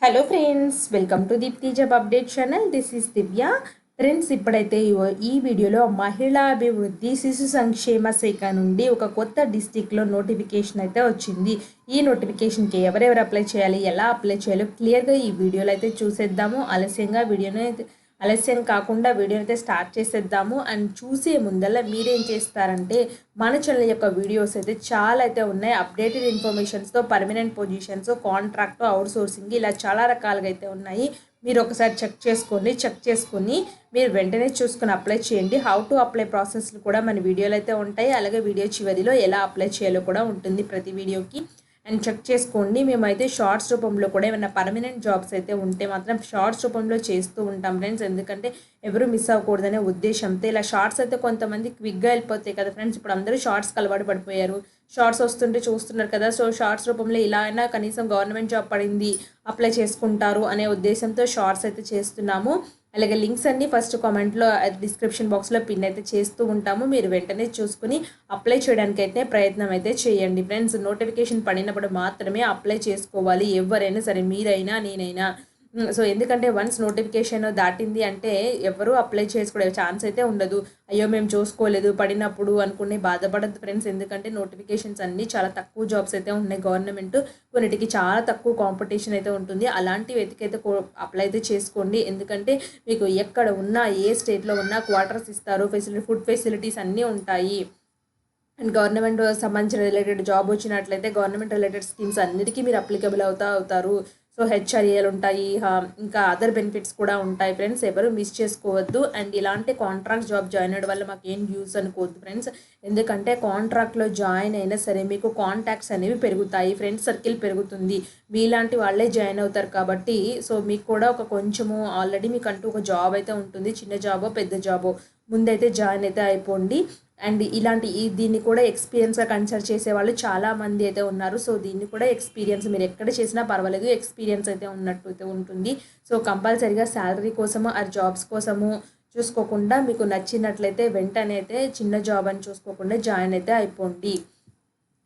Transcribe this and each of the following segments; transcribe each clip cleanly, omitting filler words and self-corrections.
Hello friends, welcome to Deepthi job update channel. This is Divya. Friends, ఇప్పుడైతే ఈ వీడియోలో మహిళా అభివృద్ధి శిశు సంక్షేమ శాఖ నుండి ఒక కొత్త డిస్టిక్లో నోటిఫికేషన్ అయితే వచ్చింది. ఈ నోటిఫికేషన్కి ఎవరెవరు అప్లై చేయాలి, ఎలా అప్లై చేయాలో క్లియర్గా ఈ వీడియోలో అయితే చూసేద్దాము. ఆలస్యం కాకుండా వీడియో అయితే స్టార్ట్ చేసేద్దాము. అండ్ చూసే ముందల్ల మీరేం చేస్తారంటే, మన ఛానల్ యొక్క వీడియోస్ అయితే చాలా అయితే ఉన్నాయి. అప్డేటెడ్ ఇన్ఫర్మేషన్స్తో permanent positions, contract, outsourcing ఇలా చాలా రకాలుగా అయితే ఉన్నాయి. మీరు ఒకసారి చెక్ చేసుకొని మీరు వెంటనే చూసుకొని అప్లై చేయండి. హౌ టు అప్లై ప్రాసెస్లు కూడా మన వీడియోలో అయితే ఉంటాయి. అలాగే వీడియో చివరిలో ఎలా అప్లై చేయాలో కూడా ఉంటుంది ప్రతి వీడియోకి. అండ్ చెక్ చేసుకోండి. మేమైతే షార్ట్స్ రూపంలో కూడా ఏమైనా పర్మనెంట్ జాబ్స్ అయితే ఉంటే మాత్రం షార్ట్స్ రూపంలో చేస్తూ ఉంటాం ఫ్రెండ్స్. ఎందుకంటే ఎవరు మిస్ అవ్వకూడదనే ఉద్దేశంతో ఇలా షార్ట్స్ అయితే కొంతమంది క్విక్గా వెళ్ళిపోతాయి కదా ఫ్రెండ్స్. ఇప్పుడు అందరూ షార్ట్స్కి అలవాటు పడిపోయారు. షార్ట్స్ వస్తుంటే చూస్తున్నారు కదా. సో షార్ట్స్ రూపంలో ఇలా అయినా కనీసం గవర్నమెంట్ జాబ్ పడింది, అప్లై చేసుకుంటారు అనే ఉద్దేశంతో షార్ట్స్ అయితే చేస్తున్నాము. అలాగే లింక్స్ అన్నీ ఫస్ట్ కామెంట్లో డిస్క్రిప్షన్ బాక్స్లో పిన్ అయితే చేస్తూ ఉంటాము. మీరు వెంటనే చూసుకుని అప్లై చేయడానికి అయితే ప్రయత్నం అయితే చేయండి ఫ్రెండ్స్. నోటిఫికేషన్ పడినప్పుడు మాత్రమే అప్లై చేసుకోవాలి, ఎవరైనా సరే, మీరైనా నేనైనా. సో ఎందుకంటే వన్స్ నోటిఫికేషన్ దాటింది అంటే ఎవరు అప్లై చేసుకునే ఛాన్స్ అయితే ఉండదు. అయ్యో మేము చూసుకోలేదు పడినప్పుడు అనుకునే బాధపడద్దు ఫ్రెండ్స్. ఎందుకంటే నోటిఫికేషన్స్ అన్నీ చాలా తక్కువ జాబ్స్ అయితే ఉన్నాయి. గవర్నమెంట్ కొన్నిటికి చాలా తక్కువ కాంపిటీషన్ అయితే ఉంటుంది. అలాంటి వెతికైతే అప్లై అయితే చేసుకోండి. ఎందుకంటే మీకు ఎక్కడ ఉన్నా, ఏ స్టేట్లో ఉన్నా క్వార్టర్స్ ఇస్తారు, ఫుడ్ ఫెసిలిటీస్ అన్నీ ఉంటాయి. అండ్ గవర్నమెంట్ సంబంధించిన రిలేటెడ్ జాబ్ వచ్చినట్లయితే గవర్నమెంట్ రిలేటెడ్ స్కీమ్స్ అన్నిటికీ మీరు అప్లికబుల్ అవుతారు. సో హెచ్ఆర్ఏలు ఉంటాయి, ఇంకా అదర్ బెనిఫిట్స్ కూడా ఉంటాయి ఫ్రెండ్స్. ఎవరు మిస్ చేసుకోవద్దు. అండ్ ఇలాంటి కాంట్రాక్ట్ జాబ్ జాయిన్ అవ్వడం వల్ల మాకు ఏం యూస్ అనుకోవద్దు ఫ్రెండ్స్. ఎందుకంటే కాంట్రాక్ట్లో జాయిన్ అయినా సరే మీకు కాంటాక్ట్స్ అనేవి పెరుగుతాయి, ఫ్రెండ్స్ సర్కిల్ పెరుగుతుంది. మీలాంటి వాళ్ళే జాయిన్ అవుతారు కాబట్టి సో మీకు కూడా ఒక కొంచెము ఆల్రెడీ మీకు అంటూ ఒక జాబ్ అయితే ఉంటుంది. చిన్న జాబో పెద్ద జాబో ముందైతే జాయిన్ అయితే అయిపోండి. అండ్ దీన్ని కూడా ఎక్స్పీరియన్స్గా కన్సిడర్ చేసే వాళ్ళు చాలామంది అయితే ఉన్నారు. సో దీన్ని కూడా ఎక్స్పీరియన్స్, మీరు ఎక్కడ చేసినా పర్వాలేదు, ఎక్స్పీరియన్స్ అయితే ఉన్నట్టు అయితే ఉంటుంది. సో కంపల్సరీగా శాలరీ కోసము ఆ జాబ్స్ కోసము చూసుకోకుండా మీకు నచ్చినట్లయితే వెంటనే అయితే చిన్న జాబ్ అని చూసుకోకుండా జాయిన్ అయితే అయిపోండి.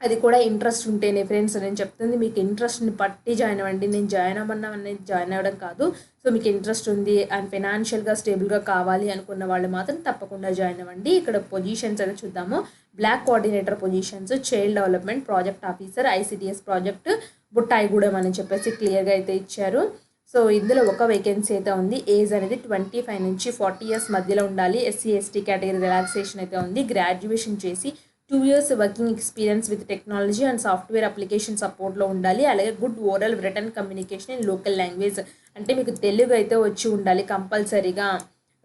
అది కూడా ఇంట్రెస్ట్ ఉంటేనే ఫ్రెండ్స్. నేను చెప్తుంది మీకు ఇంట్రెస్ట్ని పట్టి జాయిన్ అవ్వండి. నేను జాయిన్ అవ్వమన్నా అనేది జాయిన్ అవ్వడం కాదు. సో మీకు ఇంట్రెస్ట్ ఉంది అండ్ ఫైనాన్షియల్గా స్టేబుల్గా కావాలి అనుకున్న వాళ్ళు మాత్రం తప్పకుండా జాయిన్ అవ్వండి. ఇక్కడ పొజిషన్స్ అయితే చూద్దాము. Block coordinator positions, child development project officer, ICDS project, Buttayagudem అని చెప్పేసి క్లియర్గా అయితే ఇచ్చారు. సో ఇందులో ఒక వేకెన్సీ అయితే ఉంది. ఏజ్ అనేది 25 నుంచి 40 ఇయర్స్ మధ్యలో ఉండాలి. ఎస్సీ ఎస్టీ కేటగిరీ రిలాక్సేషన్ అయితే ఉంది. గ్రాడ్యుయేషన్ చేసి 2 years working experience with technology and software application సపోర్ట్లో ఉండాలి. అలాగే good oral return communication in local language, అంటే మీకు తెలుగు అయితే వచ్చి ఉండాలి కంపల్సరీగా,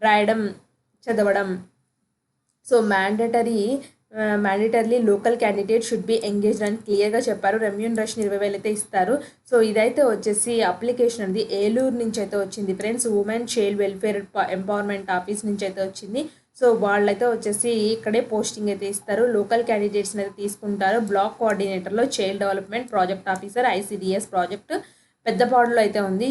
రాయడం చదవడం. So mandatory local candidate should be engaged అని క్లియర్గా చెప్పారు. రెమ్యూనరేషన్ 20,000 అయితే ఇస్తారు. సో ఇదైతే వచ్చేసి అప్లికేషన్ అనేది ఏలూరు నుంచి అయితే వచ్చింది friends. Women child welfare empowerment office నుంచి అయితే వచ్చింది. సో వాళ్ళైతే వచ్చేసి ఇక్కడే పోస్టింగ్ అయితే ఇస్తారు. లోకల్ క్యాండిడేట్స్ని అయితే తీసుకుంటారు. బ్లాక్ కోఆర్డినేటర్లో child development project officer, ICDS project పెద్దపాడులో అయితే ఉంది.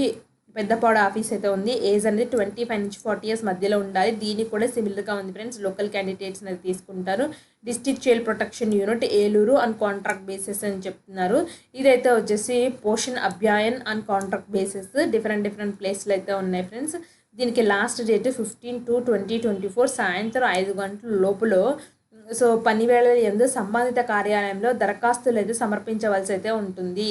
పెద్దపాడు ఆఫీస్ అయితే ఉంది. ఏజ్ అనేది 25 నుంచి 40 ఇయర్స్ మధ్యలో ఉండాలి. దీనికి కూడా సిమిలర్గా ఉంది ఫ్రెండ్స్. లోకల్ క్యాండిడేట్స్ అనేది తీసుకుంటారు. District child protection unit Eluru on contract basis అని చెప్తున్నారు. ఇదైతే వచ్చేసి Poshan Abhiyan on contract basis. Different ప్లేస్లు అయితే ఉన్నాయి ఫ్రెండ్స్. దీనికి లాస్ట్ డేట్ 15/2/2024 సాయంత్రం 5 గంటల లోపల. సో పని వేళల యందు సంబంధిత కార్యాలయంలో దరఖాస్తులు అయితే సమర్పించవలసి అయితే ఉంటుంది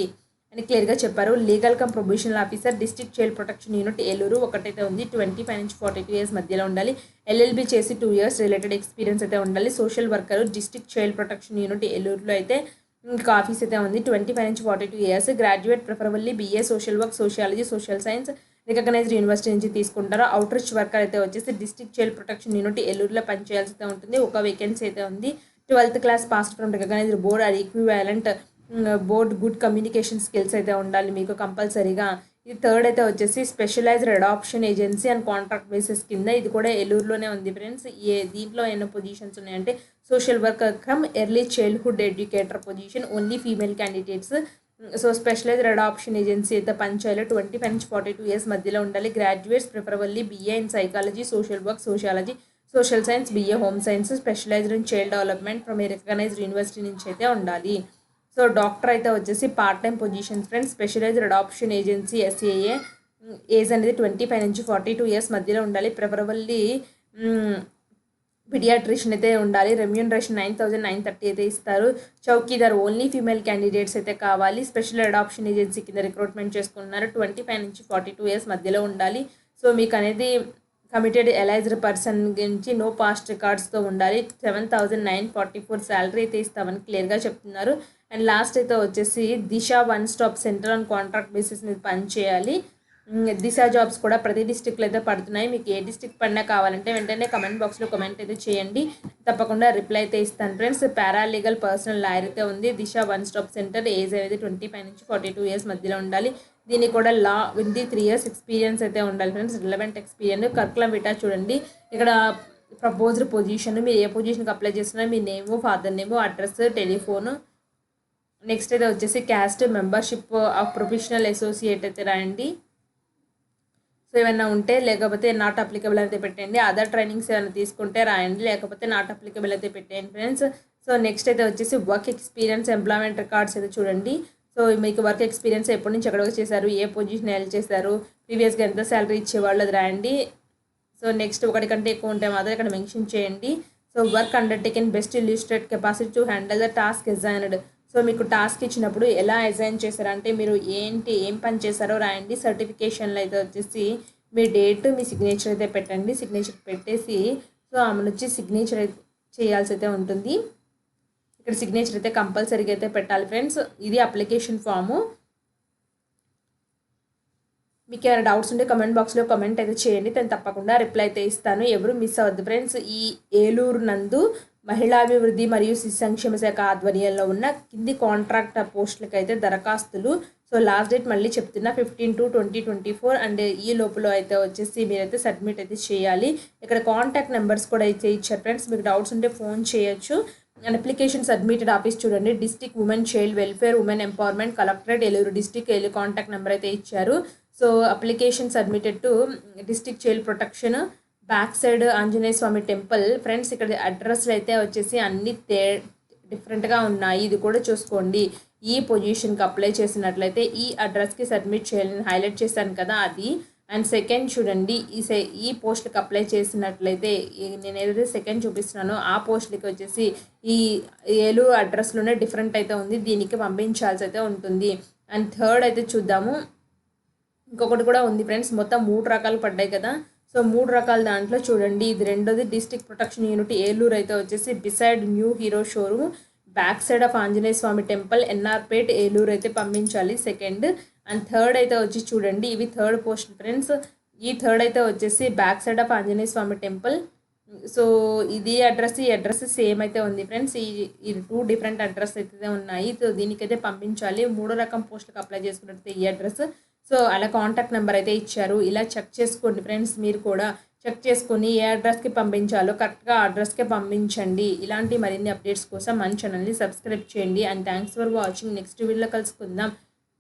అని క్లియర్గా చెప్పారు. Legal cum probational officer, district child protection unit Eluru ఒకటైతే ఉంది. 25 నుంచి 42 ఇయర్స్ మధ్యలో ఉండాలి. ఎల్ఎల్బి చేసి 2 years రిలేటెడ్ ఎక్స్పీరియన్స్ అయితే ఉండాలి. Social worker, district child protection unit ఏలూరులో అయితే ఇంకా ఆఫీస్ అయితే ఉంది. 25 నుంచి 42 years. Graduate preferably BA social work, sociology, social science recognized university నుంచి తీసుకుంటారు. అవుట్ రీచ్ వర్కర్ అయితే వచ్చేసి డిస్ట్రిక్ట్ చైల్డ్ ప్రొటెక్షన్ యూనిట్ ఏలూరులో పనిచేయాల్సి అయితే ఉంటుంది. ఒక వేకెన్సీ అయితే ఉంది. 12th class passed from recognised board అది equivalent board. Good communication skills అయితే ఉండాలి మీకు కంపల్సరీగా. ఇది థర్డ్ అయితే వచ్చేసి specialised adoption agency and contract basis కింద. ఇది కూడా ఏలూరులోనే ఉంది ఫ్రెండ్స్. దీంట్లో ఎన్నో పొజిషన్స్ ఉన్నాయంటే social worker cum early childhood educator position, only female candidates. So specialized adoption agency అయితే పనిచేయాలి. 25 నుంచి 42 ఇయర్స్ మధ్యలో ఉండాలి. Graduates preferably BA in psychology, social work, sociology, social science, BA home science, specialized in child development from a recognized university నుంచి అయితే ఉండాలి. So doctor అయితే వచ్చేసి part time position friends. Specialized adoption agency SAA. Age అనేది 25 నుంచి 42 years మధ్యలో ఉండాలి. Preferably paediatrician అయితే ఉండాలి. రెమ్యూనరేషన్ 9,930 అయితే ఇస్తారు. చౌకీదార్ ఓన్లీ ఫీమేల్ క్యాండిడేట్స్ అయితే కావాలి. స్పెషల్ అడాప్షన్ ఏజెన్సీ కింద రిక్రూట్మెంట్ చేసుకున్నారు. 25 నుంచి 42 ఇయర్స్ మధ్యలో ఉండాలి. సో మీకు అనేది కమిటెడ్ ఎలైజ్డ్ పర్సన్ గురించి నో పాస్ట్ రికార్డ్స్తో ఉండాలి. 7,944 శాలరీ అయితే ఇస్తామని క్లియర్గా చెప్తున్నారు. అండ్ లాస్ట్ అయితే వచ్చేసి Disha one stop centre on contract basis మీద పనిచేయాలి. దిశ జాబ్స్ కూడా ప్రతి డిస్ట్రిక్ట్లో అయితే పడుతున్నాయి. మీకు ఏ డిస్ట్రిక్ట్ పడినా కావాలంటే వెంటనే కమెంట్ బాక్స్లో కమెంట్ అయితే చేయండి, తప్పకుండా రిప్లై అయితే ఇస్తాను ఫ్రెండ్స్. పారాలీగల్ పర్సనల్ లాయర్ అయితే ఉంది. దిశ వన్ స్టాప్ సెంటర్. ఏజ్ అనేది 25 నుంచి 42 ఇయర్స్ మధ్యలో ఉండాలి. దీనికి కూడా లా విత్ 3 ఇయర్స్ ఎక్స్పీరియన్స్ అయితే ఉండాలి friends. Relevant experience. Curriculum vitae చూడండి ఇక్కడ ప్రపోజ్డ్ పొజిషన్. మీరు ఏ పొజిషన్కి అప్లై చేస్తున్నా మీ name, father name, address, telephone. Next అయితే వచ్చేసి caste, membership of professional associate అయితే రాయండి. సో ఏమైనా ఉంటే, లేకపోతే నాట్ అప్లికబుల్ అయితే పెట్టండి. అదర్ ట్రైనింగ్స్ ఏమైనా తీసుకుంటే రాయండి, లేకపోతే నాట్ అప్లికబుల్ అయితే పెట్టండి ఫ్రెండ్స్. సో నెక్స్ట్ అయితే వచ్చేసి వర్క్ ఎక్స్పీరియన్స్, ఎంప్లాయ్మెంట్ రికార్డ్స్ అయితే చూడండి. సో మీకు వర్క్ ఎక్స్పీరియన్స్ ఎప్పటి నుంచి ఎక్కడికి చేశారు, ఏ పొజిషన్ హెల్డ్ చేశారు, ప్రీవియస్గా ఎంత శాలరీ ఇచ్చేవాళ్ళు అది రాయండి. సో నెక్స్ట్ ఒకటి కంటే ఎక్కువ ఉంటే మాత్రం ఇక్కడ మెన్షన్ చేయండి. So work undertaken best illustrate capacity to handle the task assigned. So మీకు టాస్క్ ఇచ్చినప్పుడు ఎలా అసైన్ చేశారంటే మీరు ఏం పని చేశారో రాయండి. సర్టిఫికేషన్లో అయితే వచ్చేసి మీ డేట్, మీ సిగ్నేచర్ అయితే పెట్టండి. సిగ్నేచర్ పెట్టేసి సో ఆమె నుంచి సిగ్నేచర్ అయితే చేయాల్సి అయితే ఉంటుంది. ఇక్కడ సిగ్నేచర్ అయితే కంపల్సరీగా అయితే పెట్టాలి ఫ్రెండ్స్. ఇది అప్లికేషన్ ఫాము. మీకు ఏమైనా డౌట్స్ ఉంటే కమెంట్ బాక్స్లో కమెంట్ అయితే చేయండి, నేను తప్పకుండా రిప్లై అయితే ఇస్తాను. ఎవరు మిస్ అవ్వద్దు ఫ్రెండ్స్. ఈ ఏలూరు నందు మహిళాభివృద్ధి మరియు శిశు సంక్షేమ శాఖ ఆధ్వర్యంలో ఉన్న కింది కాంట్రాక్ట్ పోస్టులకు అయితే దరఖాస్తులు. సో లాస్ట్ డేట్ మళ్ళీ చెప్తున్నా 15/2/2024. అండ్ ఈ లోపల అయితే వచ్చేసి మీరైతే సబ్మిట్ అయితే చేయాలి. ఇక్కడ కాంటాక్ట్ నెంబర్స్ కూడా అయితే ఇచ్చారు ఫ్రెండ్స్. మీకు డౌట్స్ ఉంటే ఫోన్ చేయొచ్చు. అండ్ అప్లికేషన్ సబ్మిటెడ్ ఆఫీస్ చూడండి. District women child welfare women empowerment collectorate Eluru district. Eluru contact number అయితే ఇచ్చారు. So application submitted to district child protection, back side Anjaneya Swamy temple. Friends ఇక్కడ అడ్రస్లు అయితే వచ్చేసి అన్ని డిఫరెంట్గా ఉన్నాయి, ఇది కూడా చూసుకోండి. ఈ పొజిషన్కి అప్లై చేసినట్లయితే ఈ అడ్రస్కి సబ్మిట్ చేయాలని హైలైట్ చేశాను కదా అది. అండ్ సెకండ్ చూడండి, ఈ పోస్ట్కి అప్లై చేసినట్లయితే నేను ఏదైతే సెకండ్ చూపిస్తున్నానో ఆ పోస్ట్కి వచ్చేసి ఈ ఏలూరు అడ్రస్లోనే డిఫరెంట్ అయితే ఉంది, దీనికి పంపించాల్సి అయితే ఉంటుంది. అండ్ థర్డ్ అయితే చూద్దాము. ఇంకొకటి కూడా ఉంది ఫ్రెండ్స్. మొత్తం 3 రకాలు పడ్డాయి కదా. సో 3 రకాల దాంట్లో చూడండి, ఇది రెండోది డిస్ట్రిక్ట్ ప్రొటెక్షన్ యూనిట్ ఏలూరు అయితే వచ్చేసి beside new Hero showroom, back side of Anjaneya Swamy temple, NR Pet Eluru అయితే పంపించాలి సెకండ్. అండ్ థర్డ్ అయితే వచ్చి చూడండి, ఇవి థర్డ్ పోస్ట్ ఫ్రెండ్స్. ఈ థర్డ్ అయితే వచ్చేసి back side of Anjaneya Swamy temple. So ఇది అడ్రస్, ఈ అడ్రస్ సేమ్ అయితే ఉంది ఫ్రెండ్స్. ఈ 2 డిఫరెంట్ అడ్రస్ అయితే ఉన్నాయి. సో దీనికైతే పంపించాలి. 3 రకం పోస్టులకు అప్లై చేసుకున్నట్లయితే ఈ అడ్రస్. సో అలా కాంటాక్ట్ నెంబర్ అయితే ఇచ్చారు. ఇలా చెక్ చేసుకోండి ఫ్రెండ్స్. మీరు కూడా చెక్ చేసుకొని ఏ అడ్రస్కి పంపించాలో కరెక్ట్గా అడ్రస్కే పంపించండి. ఇలాంటి మరిన్ని అప్డేట్స్ కోసం మన ఛానల్ని సబ్స్క్రైబ్ చేయండి. And thanks for watching. Next వీడియోలో కలుసుకుందాం.